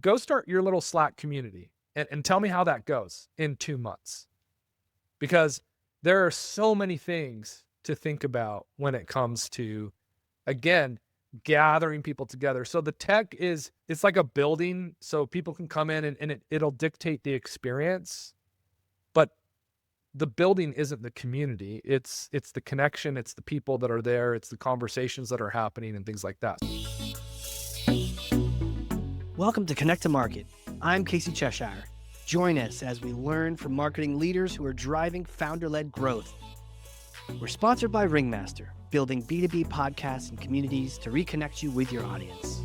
Go start your little Slack community and tell me how that goes in 2 months. Because there are so many things to think about when it comes to, again, gathering people together. So the tech it's like a building, so people can come in and it'll dictate the experience. But the building isn't the community. It's the connection, it's the people that are there, it's the conversations that are happening and things like that. Welcome to Connect to Market. I'm Casey Cheshire. Join us as we learn from marketing leaders who are driving founder-led growth. We're sponsored by Ringmaster, building B2B podcasts and communities to reconnect you with your audience.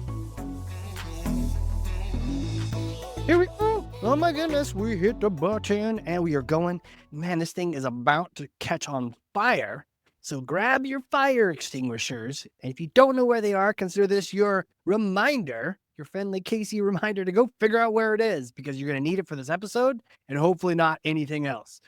Here we go. Oh my goodness, we hit the button and we are going. Man, this thing is about to catch on fire. So grab your fire extinguishers. And if you don't know where they are, consider this your reminder, your friendly Casey reminder to go figure out where it is, because you're going to need it for this episode and hopefully not anything else.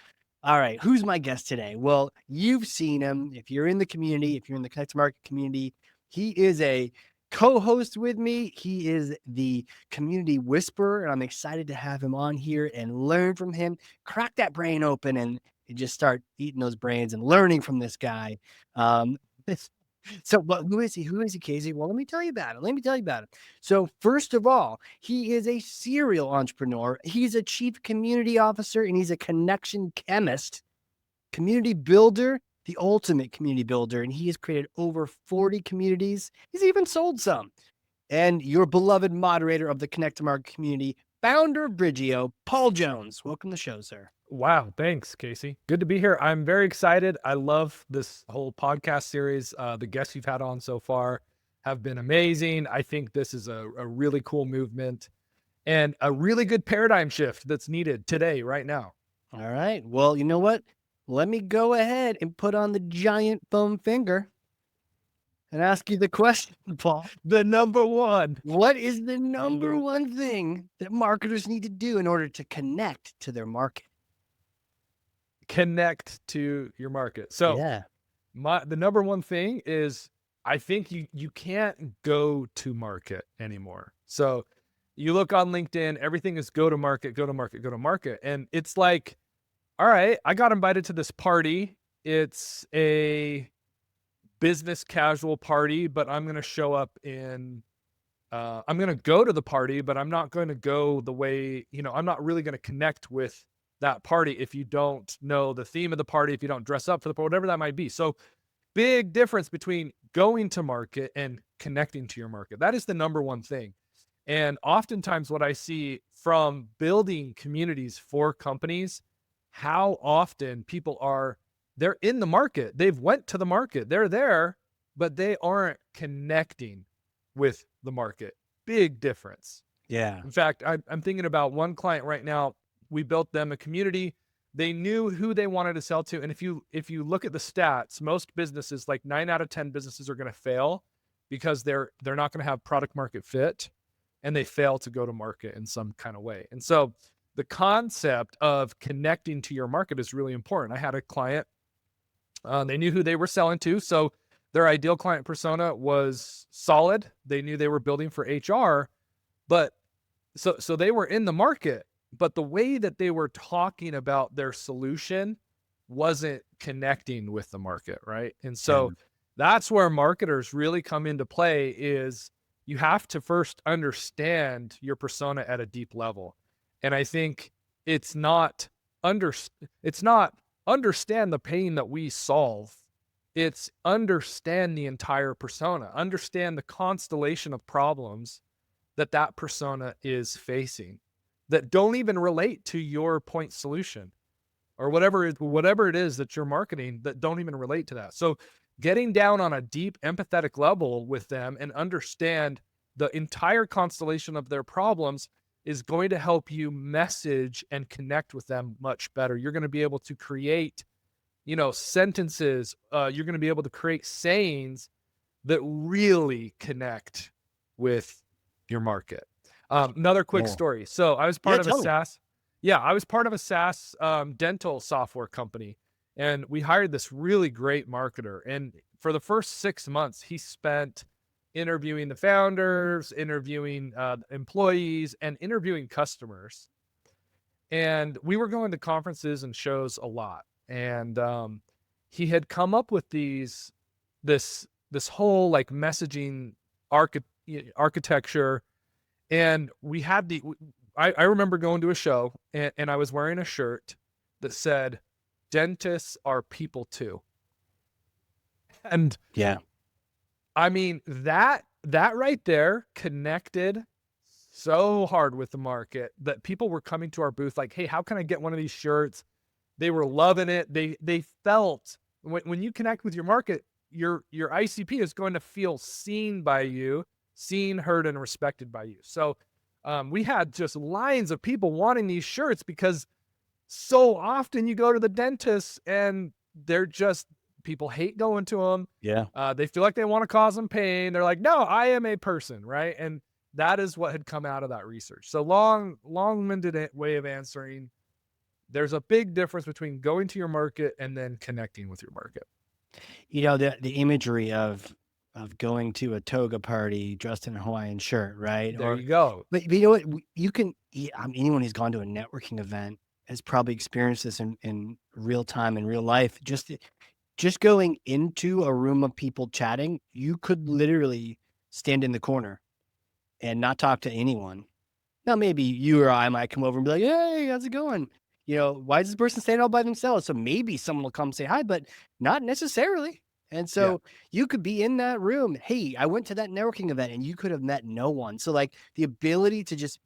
All right, who's my guest today? Well, you've seen him. If you're in the community, if you're in the Connect to Market community, he is a co-host with me. He is the community whisperer, and I'm excited to have him on here and learn from him, crack that brain open and just start eating those brains and learning from this guy. But who is he? Who is he, Casey? Well, let me tell you about it. So first of all, he is a serial entrepreneur. He's a chief community officer, and he's a connection chemist, community builder, the ultimate community builder. And he has created over 40 communities. He's even sold some. And your beloved moderator of the Connect to Market community, founder of Bridgio, Paul Jones. Welcome to the show, sir. Wow. Thanks, Casey. Good to be here. I'm very excited. I love this whole podcast series. The guests you've had on so far have been amazing. I think this is a really cool movement and a really good paradigm shift that's needed today, right now. All right. Well, you know what? Let me go ahead and put on the giant foam finger and ask you the question, Paul. The number one. What is the number one thing that marketers need to do in order to connect to their market? Connect to your market. So yeah, the number one thing is, I think you can't go to market anymore. So you look on LinkedIn, everything is go to market. And it's like, all right, I got invited to this party. It's a business casual party, but I'm going to show up I'm going to go to the party, but I'm not going to go the way, I'm not really going to connect with that party if you don't know the theme of the party, if you don't dress up for the party, whatever that might be. So big difference between going to market and connecting to your market. That is the number one thing. And oftentimes what I see from building communities for companies, how often people they're in the market. They've went to the market. They're there, but they aren't connecting with the market. Big difference. Yeah. In fact, I'm thinking about one client right now. We built them a community. They knew who they wanted to sell to. And if you look at the stats, most businesses, like 9 out of 10 businesses, are going to fail because they're not going to have product market fit, and they fail to go to market in some kind of way. And so the concept of connecting to your market is really important. I had a client, they knew who they were selling to. So their ideal client persona was solid. They knew they were building for HR, but so they were in the market, but the way that they were talking about their solution wasn't connecting with the market, right? And so that's where marketers really come into play. Is you have to first understand your persona at a deep level. And I think it's not understand the pain that we solve. It's understand the entire persona, understand the constellation of problems that persona is facing that don't even relate to your point solution or whatever it is that you're marketing, that don't even relate to that. So getting down on a deep empathetic level with them and understand the entire constellation of their problems is going to help you message and connect with them much better. You're going to be able to create, sentences. You're going to be able to create sayings that really connect with your market. Another quick story. So I was part of a SaaS. Yeah, I was part of a SaaS dental software company, and we hired this really great marketer. And for the first 6 months, he spent interviewing the founders, interviewing employees, and interviewing customers. And we were going to conferences and shows a lot. And he had come up with this whole like messaging architecture. And we had I remember going to a show and I was wearing a shirt that said, "Dentists are people too." And Yeah. I mean, that right there connected so hard with the market that people were coming to our booth like, "Hey, how can I get one of these shirts?" They were loving it. They felt when you connect with your market, your ICP is going to feel seen by you, seen, heard, and respected by you. So we had just lines of people wanting these shirts because so often you go to the dentist and they're just, people hate going to them. Yeah. They feel like they want to cause them pain. They're like, "No, I am a person," right? And that is what had come out of that research. So long-winded way of answering. There's a big difference between going to your market and then connecting with your market. You know, the imagery of going to a toga party dressed in a Hawaiian shirt, right? There you go. But you know what? You can, anyone who's gone to a networking event has probably experienced this in real time, in real life. Just going into a room of people chatting, you could literally stand in the corner and not talk to anyone. Now, maybe you or I might come over and be like, "Hey, how's it going? You know, why is this person standing all by themselves?" So maybe someone will come say hi, but not necessarily. And so you could be in that room. Hey, I went to that networking event and you could have met no one. So like the ability to just,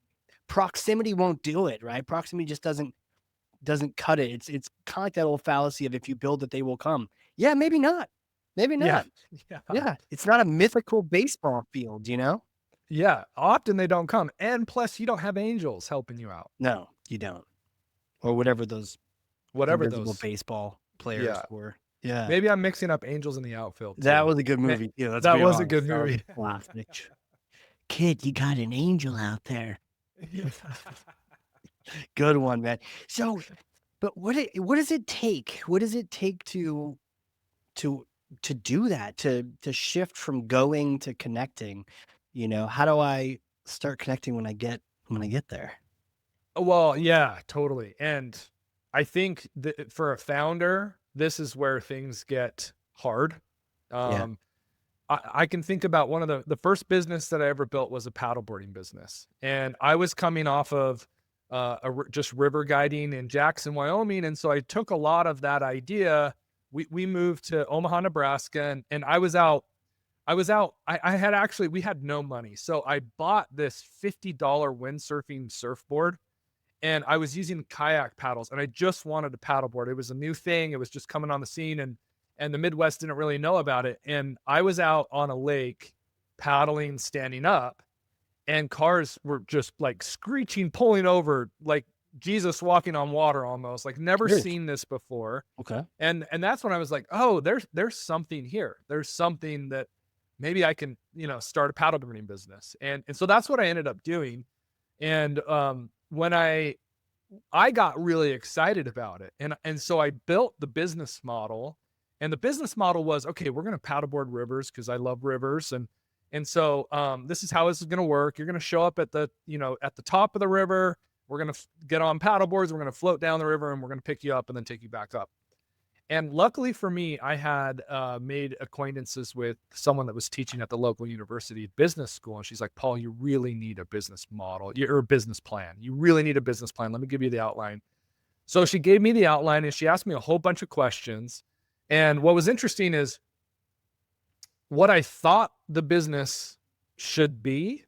proximity won't do it, right? Proximity just doesn't cut it. It's kind of like that old fallacy of if you build it, they will come. Yeah, maybe not. Maybe not. Yeah. It's not a mythical baseball field, you know? Yeah. Often they don't come. And plus you don't have angels helping you out. No, you don't. Or whatever those baseball players were. Yeah. Maybe I'm mixing up Angels in the Outfield too. That was a good movie. Yeah, that was a good movie. Kid, you got an angel out there. Good one, man. So, but what does it take? What does it take to do that? To shift from going to connecting? You know, how do I start connecting when I get there? Well, yeah, totally. And I think that for a founder, this is where things get hard. I can think about one of the first business that I ever built was a paddleboarding business. And I was coming off of just river guiding in Jackson, Wyoming. And so I took a lot of that idea. We moved to Omaha, Nebraska, and I was out. We had no money. So I bought this $50 windsurfing surfboard and I was using kayak paddles and I just wanted a paddleboard. It was a new thing. It was just coming on the scene and the Midwest didn't really know about it. And I was out on a lake paddling, standing up, and cars were just like screeching, pulling over, like Jesus walking on water almost, like never seen this before. Okay. And that's when I was like, oh, there's something here. There's something that maybe I can, start a paddleboarding business. And so that's what I ended up doing. And when I got really excited about it. And so I built the business model, and the business model was, okay, we're going to paddleboard rivers because I love rivers. And so this is how this is going to work. You're going to show up at the top of the river. We're going to get on paddleboards. We're going to float down the river and we're going to pick you up and then take you back up. And luckily for me, I had made acquaintances with someone that was teaching at the local university business school. And she's like, "Paul, you really need a business model or a business plan. You really need a business plan. Let me give you the outline." So she gave me the outline and she asked me a whole bunch of questions. And what was interesting is what I thought the business should be.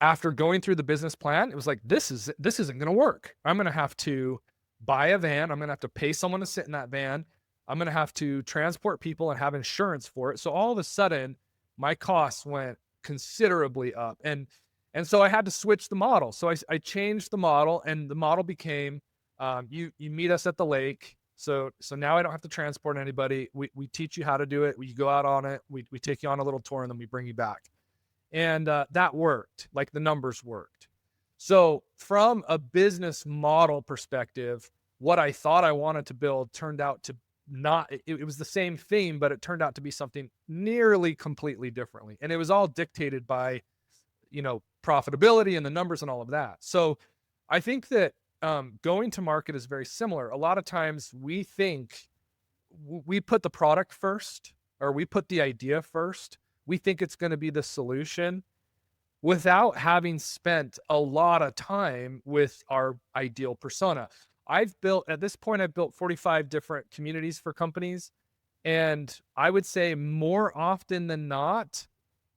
After going through the business plan, it was like, this isn't going to work. I'm going to have to buy a van. I'm going to have to pay someone to sit in that van. I'm going to have to transport people and have insurance for it. So all of a sudden my costs went considerably up. And so I had to switch the model. So I changed the model, and the model became, you meet us at the lake. So now I don't have to transport anybody. We teach you how to do it. We go out on it. We take you on a little tour and then we bring you back. And that worked, like the numbers worked. So from a business model perspective, what I thought I wanted to build turned out to not, it was the same theme, but it turned out to be something nearly completely differently. And it was all dictated by, profitability and the numbers and all of that. So I think that going to market is very similar. A lot of times we think we put the product first, or we put the idea first. We think it's going to be the solution without having spent a lot of time with our ideal persona. At this point, I've built 45 different communities for companies. And I would say more often than not,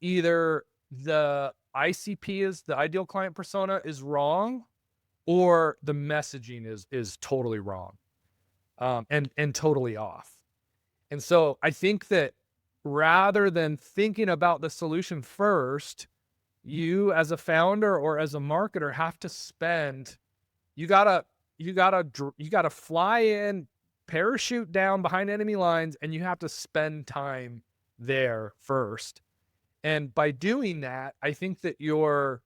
either the ICP is the ideal client persona is wrong, or the messaging is totally wrong, and totally off. And so I think that rather than thinking about the solution first, you as a founder or as a marketer have to spend, you gotta fly in, parachute down behind enemy lines, and you have to spend time there first. And by doing that, I think that your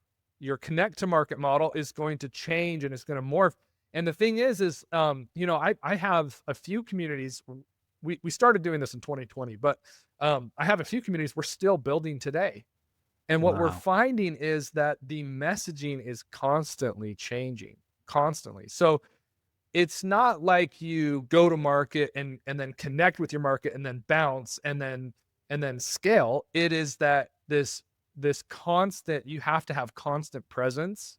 connect to market model is going to change and it's going to morph. And the thing is, I have a few communities. We started doing this in 2020, but I have a few communities we're still building today. And what we're Wow. finding is that the messaging is constantly changing, constantly. So it's not like you go to market and then connect with your market and then bounce and then scale. It is that this constant, you have to have constant presence,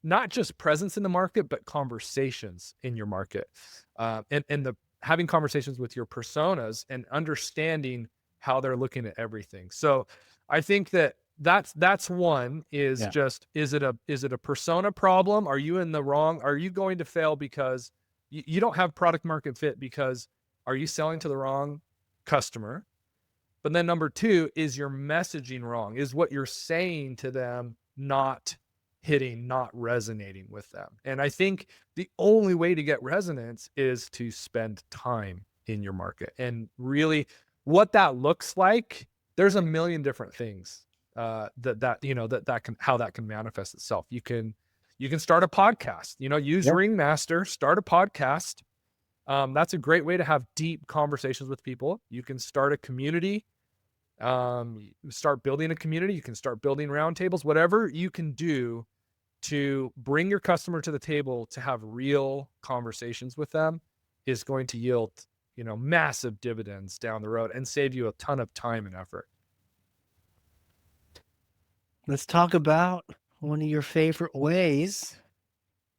not just presence in the market, but conversations in your market, and having conversations with your personas and understanding how they're looking at everything. So I think that's one is Yeah. just, is it a persona problem? Are you in the wrong? Are you going to fail because you don't have product market fit? Because are you selling to the wrong customer? But then number two, is your messaging wrong? Is what you're saying to them not hitting, not resonating with them? And I think the only way to get resonance is to spend time in your market. And really what that looks like, there's a million different things that can, how that can manifest itself. You can start a podcast, use Yeah. Ringmaster, start a podcast. That's a great way to have deep conversations with people. You can start a community, start building a community. You can start building roundtables, whatever you can do to bring your customer to the table to have real conversations with them is going to yield, massive dividends down the road and save you a ton of time and effort. Let's talk about one of your favorite ways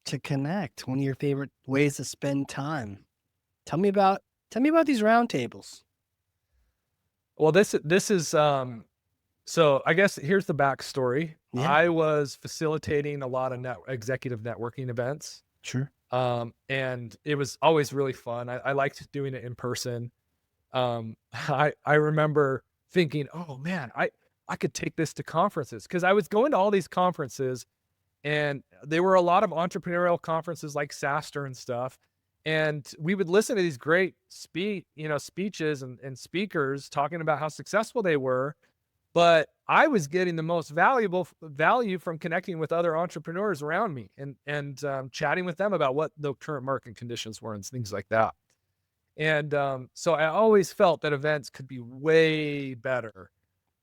to connect, one of your favorite ways to spend time. Tell me about these roundtables. Well, this is, so I guess here's the backstory. Yeah. I was facilitating a lot of executive networking events. Sure. And it was always really fun. I liked doing it in person. I remember thinking, oh man, I could take this to conferences, because I was going to all these conferences and there were a lot of entrepreneurial conferences like SaaStr and stuff. And we would listen to these great speeches and speakers talking about how successful they were. But I was getting the most value from connecting with other entrepreneurs around me and chatting with them about what the current market conditions were and things like that. And so I always felt that events could be way better,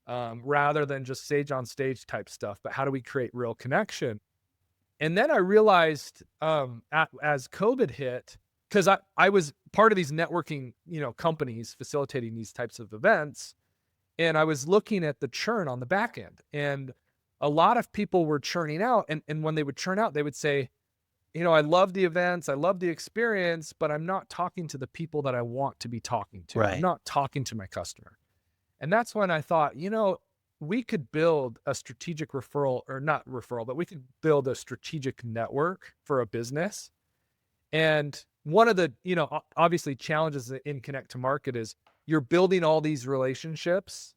rather than just sage on stage type stuff. But how do we create real connection? And then I realized as COVID hit, because I was part of these networking companies facilitating these types of events. And I was looking at the churn on the back end, and a lot of people were churning out. And when they would churn out, they would say, I love the events, I love the experience, but I'm not talking to the people that I want to be talking to. Right. I'm not talking to my customer. And that's when I thought, we could build a strategic referral, or not referral, but we could build a strategic network for a business. And one of the, obviously challenges in Connect to Market is you're building all these relationships.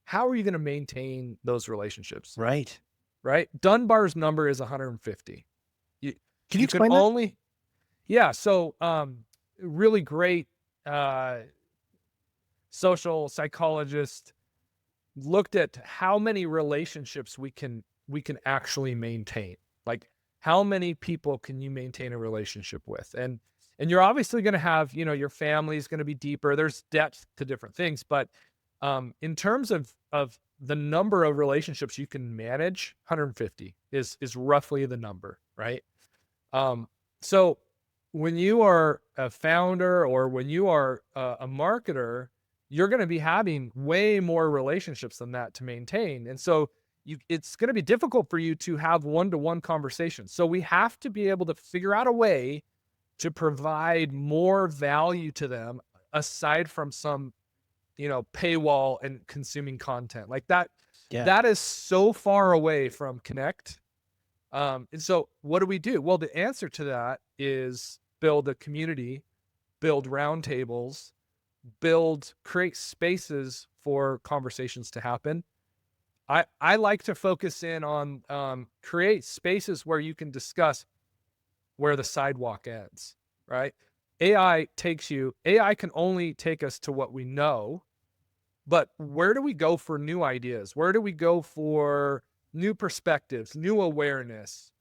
How are you going to maintain those relationships? Right. Right. Dunbar's number is 150. Can you explain that? Yeah. So, really great, social psychologist looked at how many relationships we can actually maintain. Like, how many people can you maintain a relationship with? And And you're obviously going to have, your family is going to be deeper. There's depth to different things, but in terms of the number of relationships you can manage, 150 is roughly the number, right? So when you are a founder or when you are a marketer, you're going to be having way more relationships than that to maintain. And so it's going to be difficult for you to have one-to-one conversations. So we have to be able to figure out a way to provide more value to them aside from some, paywall and consuming content like that. Yeah. That is so far away from Connect. And so what do we do? Well, the answer to that is build a community, build roundtables, create spaces for conversations to happen. I like to focus in on create spaces where you can discuss where the sidewalk ends, right? AI can only take us to what we know, but where do we go for new ideas? Where do we go for new perspectives, new awareness?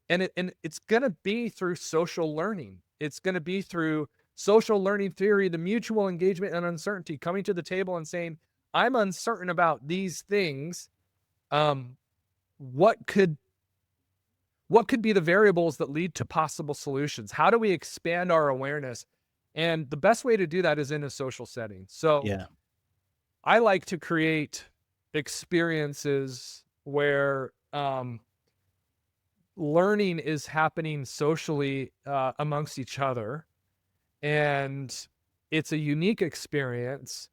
And it's going to be through social learning. It's going to be through social learning theory, the mutual engagement and uncertainty, coming to the table and saying, I'm uncertain about these things. What could be the variables that lead to possible solutions? How do we expand our awareness? And the best way to do that is in a social setting. So Yeah. I like to create experiences where learning is happening socially amongst each other, and it's a unique experience.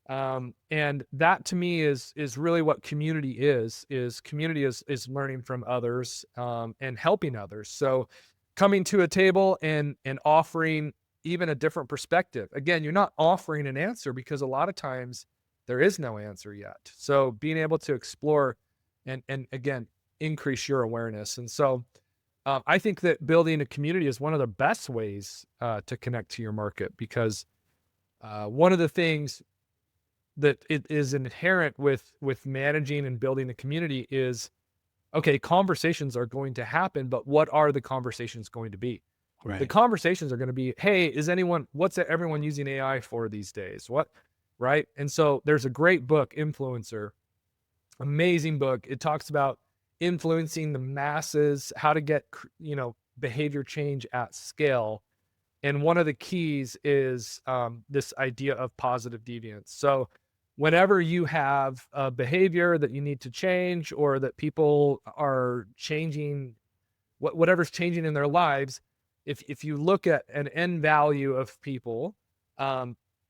And that to me is really what community is community is learning from others and helping others. So coming to a table and offering even a different perspective. Again, you're not offering an answer because a lot of times there is no answer yet. So being able to explore and again, increase your awareness. And so I think that building a community is one of the best ways to connect to your market, because one of the things that it is inherent with managing and building a community is, okay, conversations are going to happen, but what are the conversations going to be? Right. The conversations are going to be, hey, what's everyone using AI for these days? Right? And so there's a great book, Influencer, amazing book. It talks about influencing the masses, how to get, behavior change at scale. And one of the keys is this idea of positive deviance. So whenever you have a behavior that you need to change, or that people are changing, whatever's changing in their lives, if you look at an end value of people,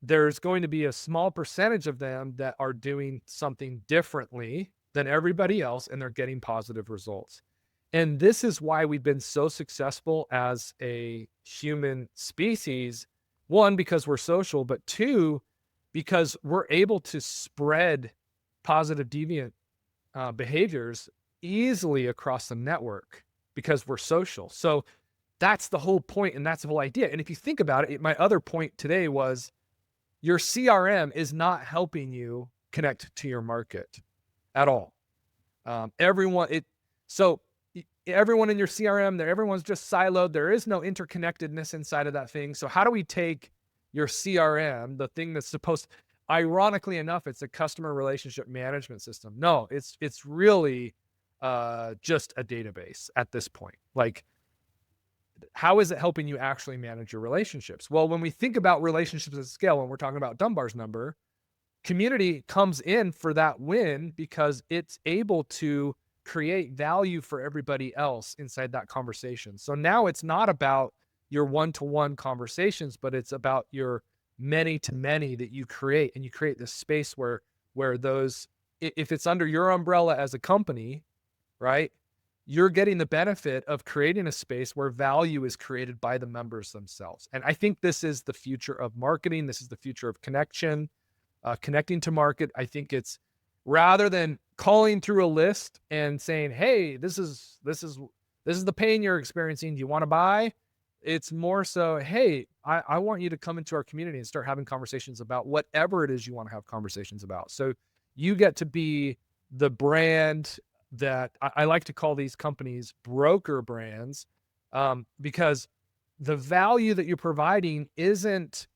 there's going to be a small percentage of them that are doing something differently than everybody else, and they're getting positive results. And this is why we've been so successful as a human species. One, because we're social, but two, because we're able to spread positive deviant behaviors easily across the network because we're social. So that's the whole point, and that's the whole idea. And if you think about it, my other point today was your CRM is not helping you connect to your market at all. Everyone in your CRM, everyone's just siloed. There is no interconnectedness inside of that thing. So how do we take your CRM, the thing that's ironically enough, it's a customer relationship management system. No, it's really just a database at this point. Like, how is it helping you actually manage your relationships? Well, when we think about relationships at scale, when we're talking about Dunbar's number, community comes in for that win because it's able to create value for everybody else inside that conversation. So now it's not about your one-to-one conversations, but it's about your many-to-many that you create, and you create this space where those, if it's under your umbrella as a company, right, you're getting the benefit of creating a space where value is created by the members themselves. And I think this is the future of marketing. This is the future of connection, connecting to market. I think it's, rather than calling through a list and saying, hey, this is the pain you're experiencing, do you want to buy? It's more so, hey, I want you to come into our community and start having conversations about whatever it is you want to have conversations about. So you get to be the brand that I like to call these companies broker brands, because the value that you're providing isn't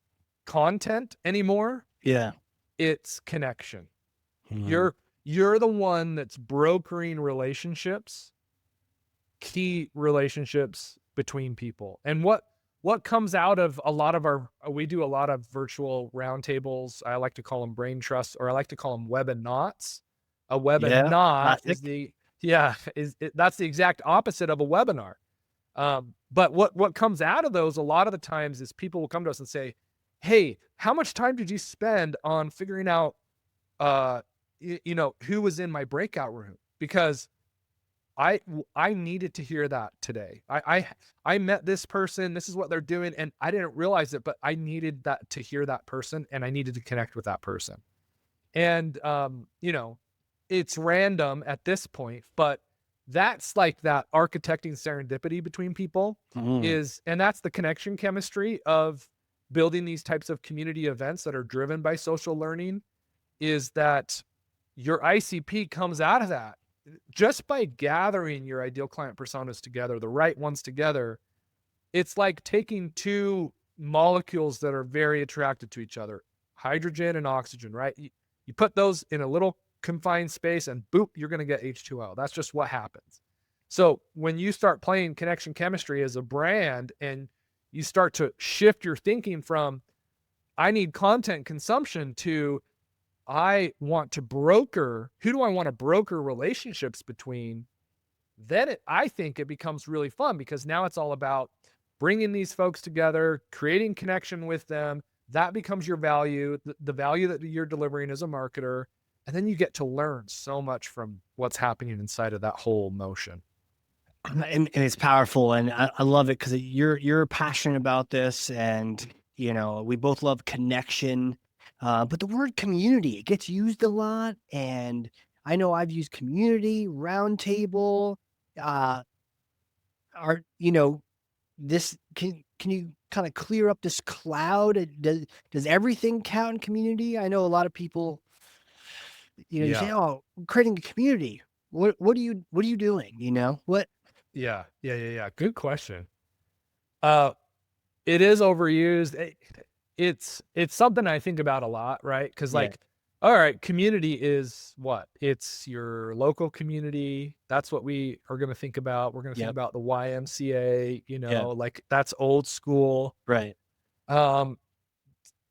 content anymore. Yeah. It's connection. Mhm. You're the one that's brokering relationships, key relationships between people. And what comes out of a lot of we do a lot of virtual roundtables. I like to call them brain trusts, or I like to call them webinauts. A Yeah. webinar is Classic. that's the exact opposite of a webinar. But what comes out of those a lot of the times is people will come to us and say, "Hey, how much time did you spend on figuring out, who was in my breakout room?" Because I needed to hear that today. I met this person. This is what they're doing, and I didn't realize it, but I needed that to hear that person, and I needed to connect with that person. And it's random at this point, but that's like that architecting serendipity between people Mhm. and that's the connection chemistry of building these types of community events that are driven by social learning, is that your ICP comes out of that just by gathering your ideal client personas together, the right ones together. It's like taking two molecules that are very attracted to each other, hydrogen and oxygen, right? You put those in a little confined space and boop, you're going to get H2O. That's just what happens. So when you start playing connection chemistry as a brand and you start to shift your thinking from, I need content consumption, to I want to broker, who do I want to broker relationships between? Then I think it becomes really fun, because now it's all about bringing these folks together, creating connection with them. That becomes your value, the value that you're delivering as a marketer. And then you get to learn so much from what's happening inside of that whole motion. And it's powerful, and I love it because you're passionate about this, and we both love connection. But the word community, it gets used a lot, and I know I've used community, roundtable. Uh, are this can you kind of clear up this cloud? Does everything count in community? I know a lot of people, you Yeah. say, "Oh, I'm creating a community." What are you doing? What? Yeah. Good question. Uh, it is overused. It's something I think about a lot, right? Because Yeah. all right, community is what? It's your local community. That's what we are going to think about. We're going to think Yep. about the YMCA, Yeah. like that's old school. Right. Um,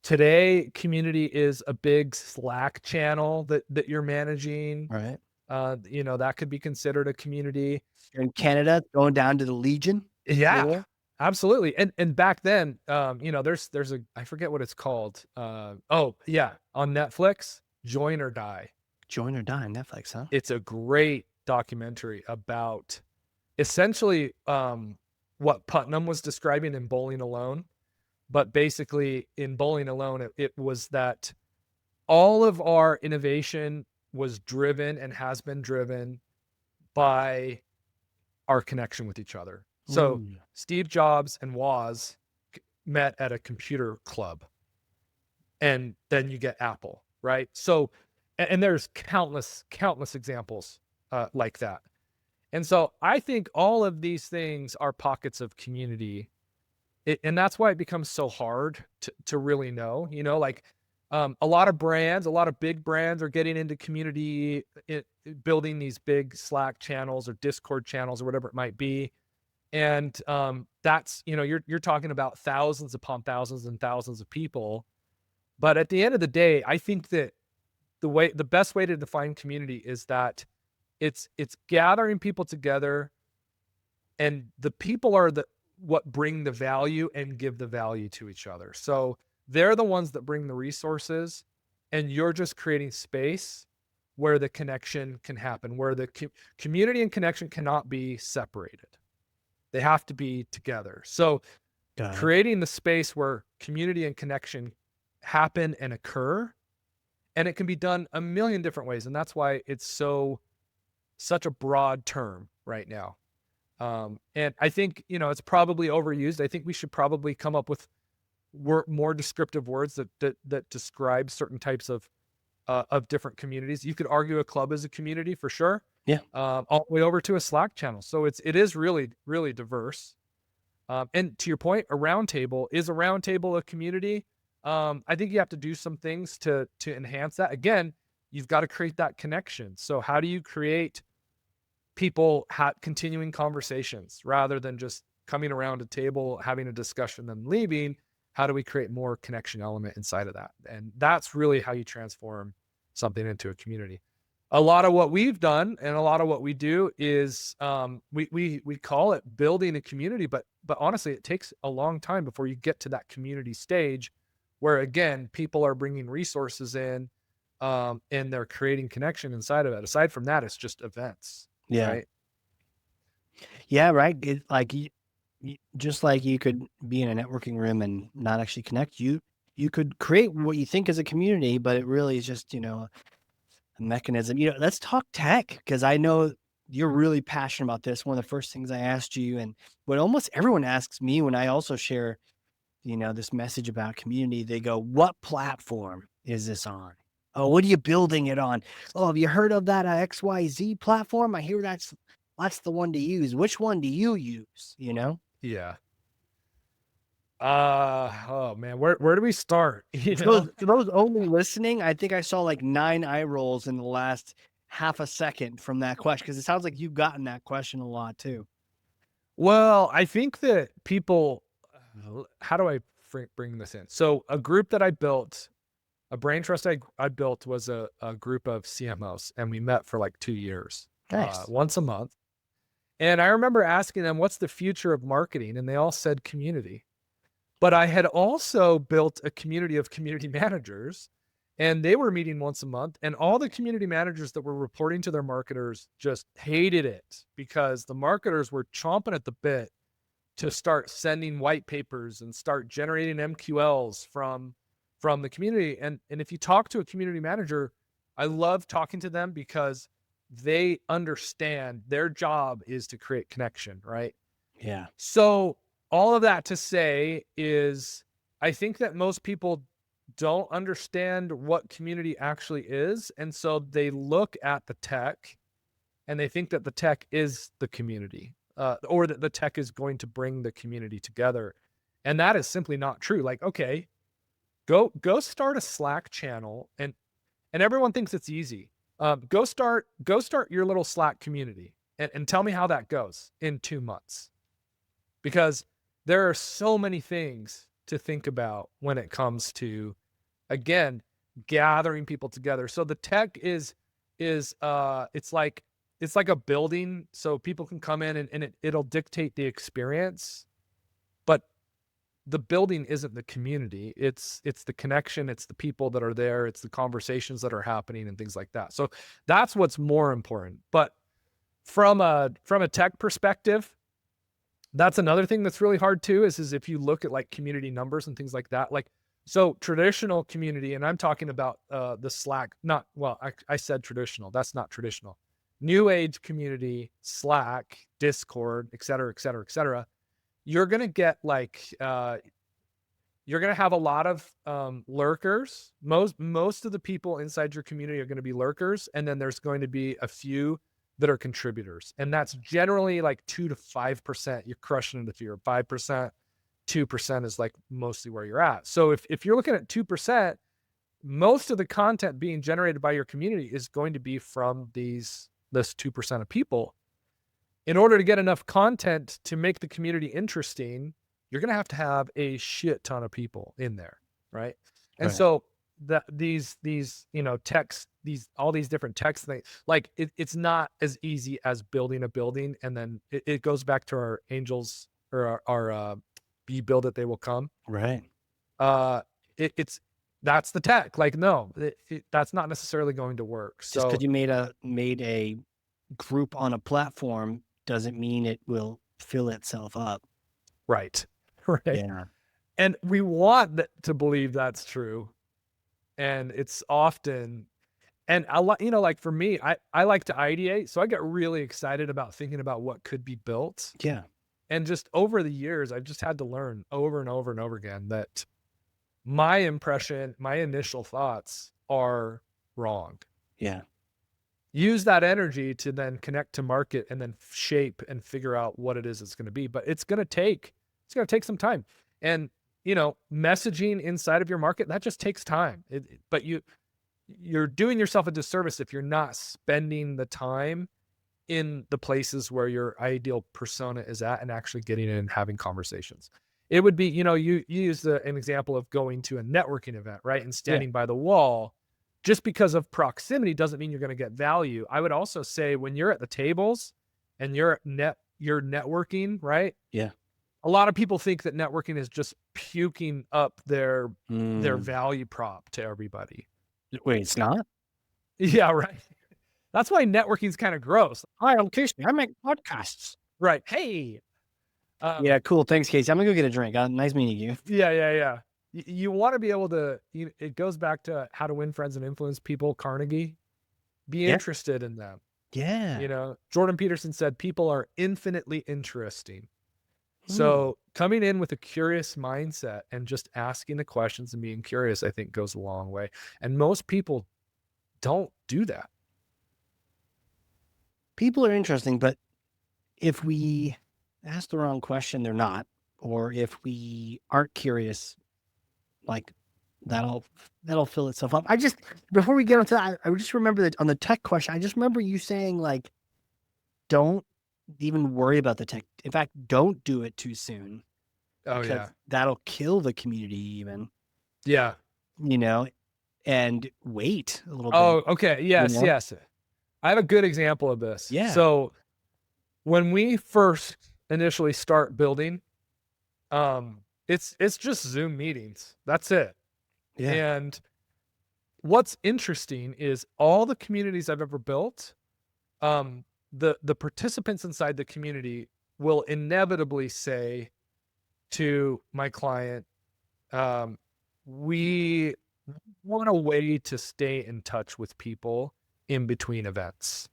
Today, community is a big Slack channel that you're managing. Right. That could be considered a community. You're in Canada, going down to the Legion Yeah, over absolutely. And back then, there's a, I forget what it's called. Oh yeah, on Netflix, Join or Die. Join or Die on Netflix, huh? It's a great documentary about essentially what Putnam was describing in Bowling Alone. But basically in Bowling Alone, it was that all of our innovation was driven and has been driven by our connection with each other. So Mm. Steve Jobs and Woz met at a computer club, and then you get Apple, right? So, and there's countless examples like that. And so I think all of these things are pockets of community. And that's why it becomes so hard to really know, a lot of brands, a lot of big brands are getting into community, building these big Slack channels or Discord channels or whatever it might be. And that's, you're talking about thousands upon thousands and thousands of people. But at the end of the day, I think that the best way to define community is that it's gathering people together, and the people are what bring the value and give the value to each other. So they're the ones that bring the resources, and you're just creating space where the connection can happen, where the community and connection cannot be separated. They have to be together. So Got it. creating the space where community and connection happen and occur, and it can be done a million different ways. And that's why it's such a broad term right now. And I think, it's probably overused. I think we should probably come up with more descriptive words that describe certain types of different communities. You could argue a club is a community for sure. Yeah. All the way over to a Slack channel. So it is really, really diverse. And to your point, a roundtable is a roundtable a community. I think you have to do some things to enhance that. Again, you've got to create that connection. So how do you create people continuing conversations rather than just coming around a table, having a discussion, then leaving? How do we create more connection element inside of that? And that's really how you transform something into a community. A lot of what we've done and a lot of what we do is we call it building a community, but honestly, it takes a long time before you get to that community stage where, again, people are bringing resources in, and they're creating connection inside of it. Aside from that, it's just events, Yeah. right? Yeah, right. Just like you could be in a networking room and not actually connect, you could create what you think is a community, but it really is just, a mechanism. Let's talk tech, because I know you're really passionate about this. One of the first things I asked you, and what almost everyone asks me when I also share, this message about community, they go, "What platform is this on? Oh, what are you building it on? Oh, have you heard of that XYZ platform? I hear that's the one to use. Which one do you use?" Yeah. Oh man, where do we start? For those only listening, I think I saw like 9 eye rolls in the last half a second from that question, because it sounds like you've gotten that question a lot too. Well, I think that people, how do I bring this in? So a group that I built, a brain trust I built was a group of CMOs, and we met for like 2 years, Nice. once a month. And I remember asking them, what's the future of marketing? And they all said community. But I had also built a community of community managers, and they were meeting once a month. And all the community managers that were reporting to their marketers just hated it because the marketers were chomping at the bit to start sending white papers and start generating MQLs from the community. And if you talk to a community manager, I love talking to them because they understand their job is to create connection, right? Yeah. So all of that to say is, I think that most people don't understand what community actually is. And so they look at the tech and they think that the tech is the community, or that the tech is going to bring the community together. And that is simply not true. Like, okay, go start a Slack channel, and everyone thinks it's easy. Go start your little Slack community and tell me how that goes in 2 months. Because there are so many things to think about when it comes to, again, gathering people together. So the tech is it's like a building, so people can come in and it'll dictate the experience. But the building isn't the community. It's the connection, it's the people that are there, it's the conversations that are happening and things like that. So that's what's more important. But from a tech perspective, that's another thing that's really hard too, is if you look at like community numbers and things like that, like, so traditional community, and I'm talking about the Slack, I said traditional, that's not traditional. New age community, Slack, Discord, et cetera, et cetera, et cetera. You're going to get like, you're going to have a lot of lurkers. Most of the people inside your community are going to be lurkers. And then there's going to be a few that are contributors. And that's generally like 2 to 5%. You're crushing it if you're 5%. 2% is like mostly where you're at. So if you're looking at 2%, most of the content being generated by your community is going to be from this 2% of people. In order to get enough content to make the community interesting, you're going to have a shit ton of people in there, right? And Right. so these texts, all these different text things, like it's not as easy as building a building. And then it goes back to our angels, or our you build it, they will come. Right. That's the tech. Like, no, that's not necessarily going to work. Just So because you made a group on a platform doesn't mean it will fill itself up. right. Right. Yeah. And we want to believe that's true. And it's often, and like for me, I like to ideate. So I get really excited about thinking about what could be built. Yeah. And just over the years, I've just had to learn over and over and over again that my initial thoughts are wrong. Yeah. Use that energy to then connect to market and then shape and figure out what it is it's going to be. But it's going to take It's going to take some time. And, messaging inside of your market, that just takes time. But you're doing yourself a disservice if you're not spending the time in the places where your ideal persona is at and actually getting in and having conversations. It would be, you use an example of going to a networking event, right? And standing by the wall. Just because of proximity doesn't mean you're going to get value. I would also say when you're at the tables and you're networking, right? Yeah. A lot of people think that networking is just puking up their value prop to everybody. Wait, it's not? Yeah, right. That's why networking is kind of gross. Hi, I'm Casey. I make podcasts. Right. Hey. Yeah, cool. Thanks, Casey. I'm gonna go get a drink. Nice meeting you. Yeah. You want to be able to, it goes back to How to Win Friends and Influence People, Carnegie. Be interested in them. Yeah. Jordan Peterson said, people are infinitely interesting. So coming in with a curious mindset and just asking the questions and being curious, I think goes a long way. And most people don't do that. People are interesting, but if we ask the wrong question, they're not. Or if we aren't curious, like that'll fill itself up. Before we get into that, I just remember that on the tech question, I just remember you saying like, don't even worry about the tech. In fact, don't do it too soon. Oh yeah. That'll kill the community even. Yeah. And wait a little bit. Oh, okay. Yes. I have a good example of this. Yeah. So when we first initially start building, it's just Zoom meetings. That's it. Yeah. And what's interesting is all the communities I've ever built, the participants inside the community will inevitably say to my client, we want a way to stay in touch with people in between events.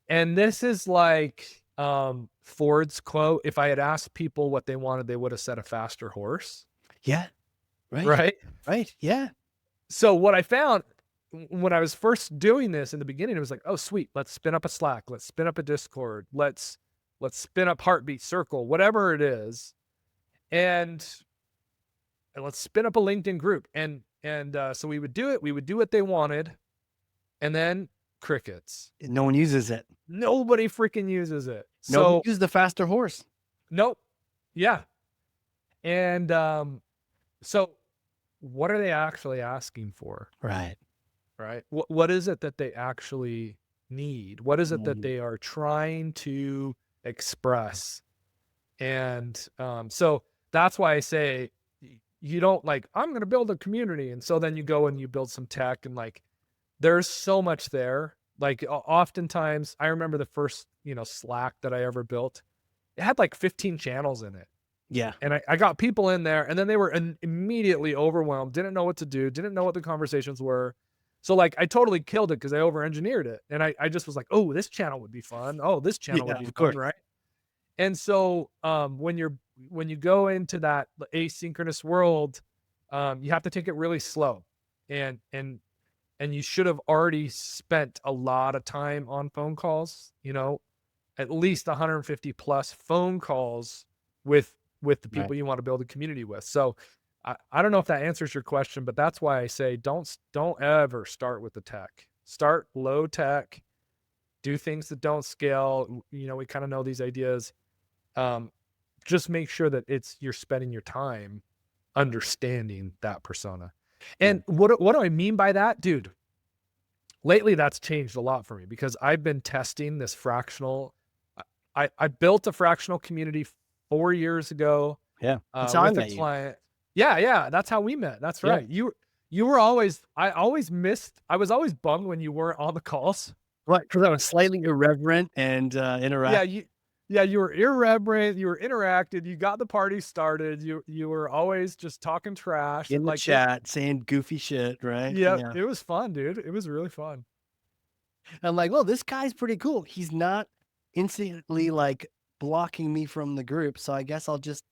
And this is like Ford's quote, if I had asked people what they wanted, they would have said a faster horse. Yeah. Right. Yeah. So what I found when I was first doing this in the beginning, it was like, oh, sweet. Let's spin up a Slack. Let's spin up a Discord. Let's spin up Heartbeat, Circle, whatever it is. And let's spin up a LinkedIn group. And so we would do it. We would do what they wanted. And then crickets. No one uses it. Nobody freaking uses it. Nobody uses the faster horse. Nope. Yeah. And so what are they actually asking for? Right. What is it that they actually need? What is it that they are trying to express? And so that's why I say you don't like, I'm going to build a community. And so then you go and you build some tech and like, there's so much there. Like oftentimes I remember the first, Slack that I ever built, it had like 15 channels in it. Yeah. And I got people in there and then they were immediately overwhelmed, didn't know what to do, didn't know what the conversations were. So like I totally killed it because I over-engineered it. And I just was like, oh, this channel would be fun. Oh, this channel would be fun, right? And so when you go into that asynchronous world, you have to take it really slow. And you should have already spent a lot of time on phone calls, at least 150 plus phone calls with the people you want to build a community with. So I don't know if that answers your question, but that's why I say don't ever start with the tech. Start low tech, do things that don't scale. We kind of know these ideas. Just make sure that you're spending your time understanding that persona. And what do I mean by that, dude? Lately, that's changed a lot for me because I've been testing this fractional. I built a fractional community 4 years ago. Yeah, with a client. Yeah, that's how we met. That's right. Yeah. You were always. I was always bummed when you weren't on the calls. Right, because I was slightly irreverent and interactive. Yeah, you were irreverent. You were interacted. You got the party started. You were always just talking trash in the chat, saying goofy shit, right? Yeah, it was fun, dude. It was really fun. I'm like, well, this guy's pretty cool. He's not instantly like blocking me from the group, so I guess I'll just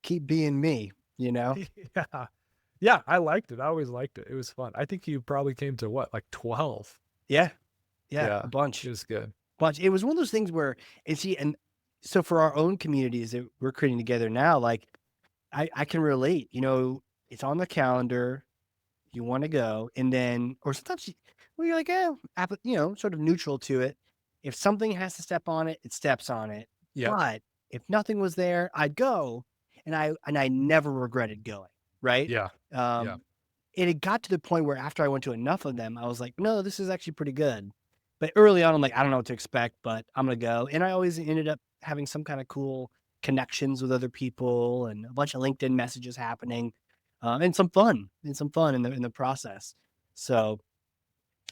keep being me, Yeah, I liked it. I always liked it. It was fun. I think you probably came to what, like 12? Yeah, a bunch. It was good. Bunch. It was one of those things where, and So for our own communities that we're creating together now, like I can relate, it's on the calendar, you want to go, and then, or sometimes well, you're like, sort of neutral to it. If something has to step on it, it steps on it. Yep. But if nothing was there, I'd go, and I never regretted going. Right. Yeah. Yeah. Um, and it got to the point where after I went to enough of them, I was like, no, this is actually pretty good. But early on, I'm like, I don't know what to expect, but I'm gonna go. And I always ended up having some kind of cool connections with other people and a bunch of LinkedIn messages happening, and some fun in the process. So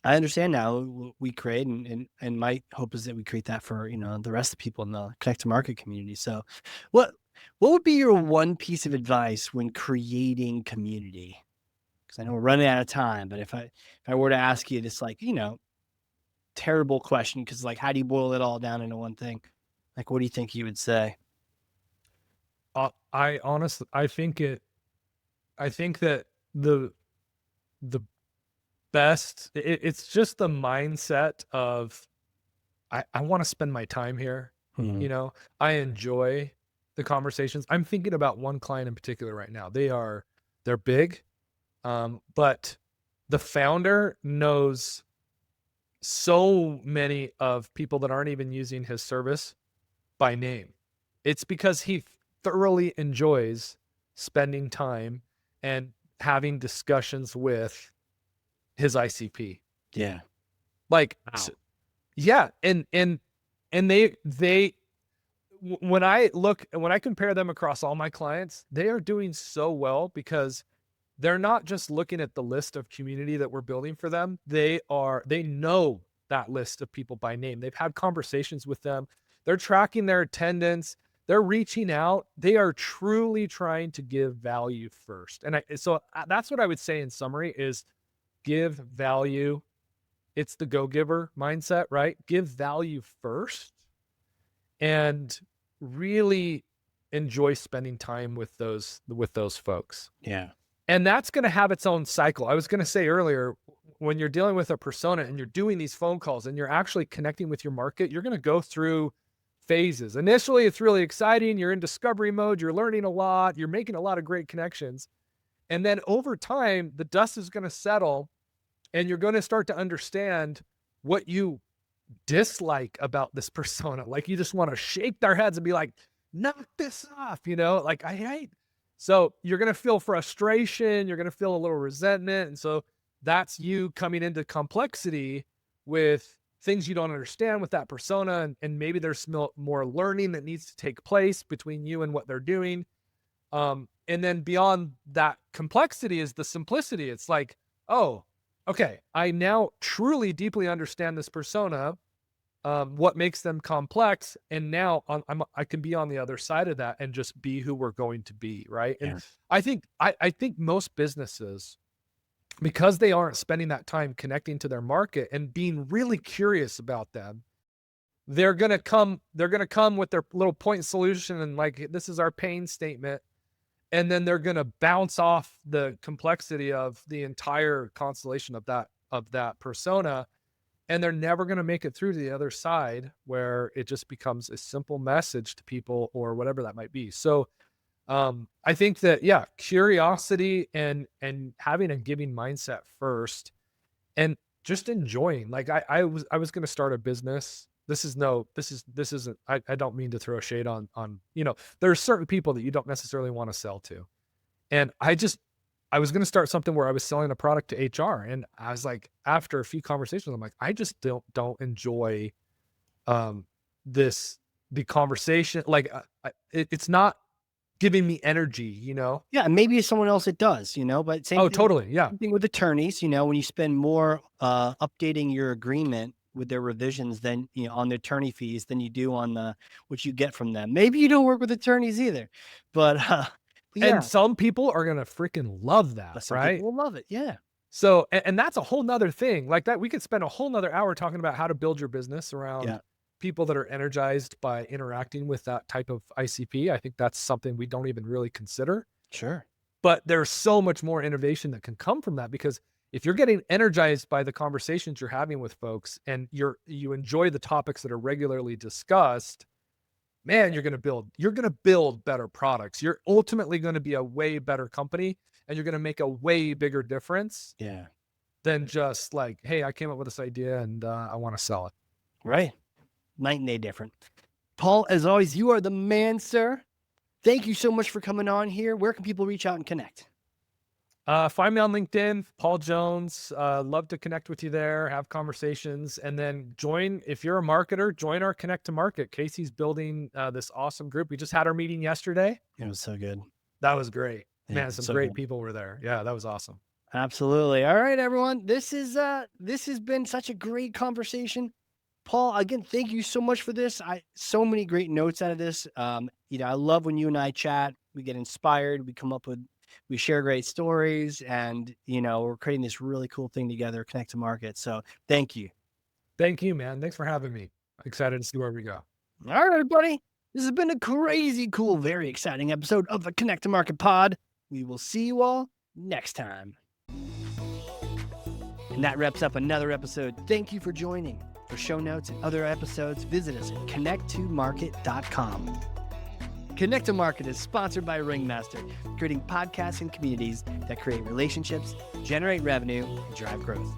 I understand now what we create, and my hope is that we create that for the rest of the people in the Connect to Market community. So, what what would be your one piece of advice when creating community? Because I know we're running out of time, but if I were to ask you this, like terrible question, because like how do you boil it all down into one thing? Like, what do you think you would say? I honestly, I think that the best, it's just the mindset of, I want to spend my time here. Hmm. I enjoy the conversations. I'm thinking about one client in particular right now. They're big, but the founder knows so many of people that aren't even using his service by name. It's because he thoroughly enjoys spending time and having discussions with his ICP. Yeah. Like, Wow. yeah, and when I compare them across all my clients, they are doing so well because they're not just looking at the list of community that we're building for them. They know that list of people by name. They've had conversations with them. They're tracking their attendance. They're reaching out. They are truly trying to give value first. And that's what I would say in summary is give value. It's the go-giver mindset, right? Give value first and really enjoy spending time with those folks. Yeah. And that's going to have its own cycle. I was going to say earlier, when you're dealing with a persona and you're doing these phone calls and you're actually connecting with your market, you're going to go through phases. Initially, it's really exciting. You're in discovery mode. You're learning a lot. You're making a lot of great connections. And then over time, the dust is going to settle and you're going to start to understand what you dislike about this persona. Like you just want to shake their heads and be like, knock this off, like I hate. So you're going to feel frustration. You're going to feel a little resentment. And so that's you coming into complexity with things you don't understand with that persona. And maybe there's more learning that needs to take place between you and what they're doing. And then beyond that complexity is the simplicity. It's like, oh, okay, I now truly deeply understand this persona, what makes them complex, and now I can be on the other side of that and just be who we're going to be, right? And Yeah. I think most businesses, because they aren't spending that time connecting to their market and being really curious about them, they're gonna come with their little point solution and like, this is our pain statement. And then they're going to bounce off the complexity of the entire constellation of that persona. And they're never going to make it through to the other side where it just becomes a simple message to people or whatever that might be. So I think that, yeah, curiosity and having a giving mindset first and just enjoying, like I was going to start a business. This isn't, I don't mean to throw shade on, there's certain people that you don't necessarily want to sell to. And I was going to start something where I was selling a product to HR. And I was like, after a few conversations, I'm like, I just don't enjoy, the conversation. Like it's not giving me energy, Yeah, and maybe it's someone else it does, but same Oh, thing, totally. Yeah. same thing with attorneys, when you spend more updating your agreement with their revisions than, on the attorney fees than you do on what you get from them. Maybe you don't work with attorneys either, but yeah, And some people are going to freaking love that, but some right? people will love it. Yeah. So, and that's a whole nother thing like that. We could spend a whole nother hour talking about how to build your business around Yeah. people that are energized by interacting with that type of ICP. I think that's something we don't even really consider, Sure. but there's so much more innovation that can come from that because if you're getting energized by the conversations you're having with folks and you enjoy the topics that are regularly discussed, man, you're going to build better products. You're ultimately going to be a way better company, and you're going to make a way bigger difference Yeah. than just like, hey, I came up with this idea and I want to sell it. Right. Night and day different. Paul, as always, you are the man, sir. Thank you so much for coming on here. Where can people reach out and connect? Find me on LinkedIn, Paul Jones. Love to connect with you there, have conversations, and then if you're a marketer, join our Connect to Market. Casey's building this awesome group. We just had our meeting yesterday. It was so good. That was great. Yeah, Man, some so great good. people were there. Yeah, that was awesome. Absolutely. All right, everyone. This has been such a great conversation. Paul, again, thank you so much for this. So many great notes out of this. I love when you and I chat. We get inspired. We share great stories, and we're creating this really cool thing together, Connect to Market. So thank you. Thank you, man. Thanks for having me. Excited to see where we go. All right, everybody. This has been a crazy cool, very exciting episode of the Connect to Market Pod. We will see you all next time. And that wraps up another episode. Thank you for joining. For show notes and other episodes, visit us at connect2market.com. Connect to Market is sponsored by Ringmaster, creating podcasts and communities that create relationships, generate revenue, and drive growth.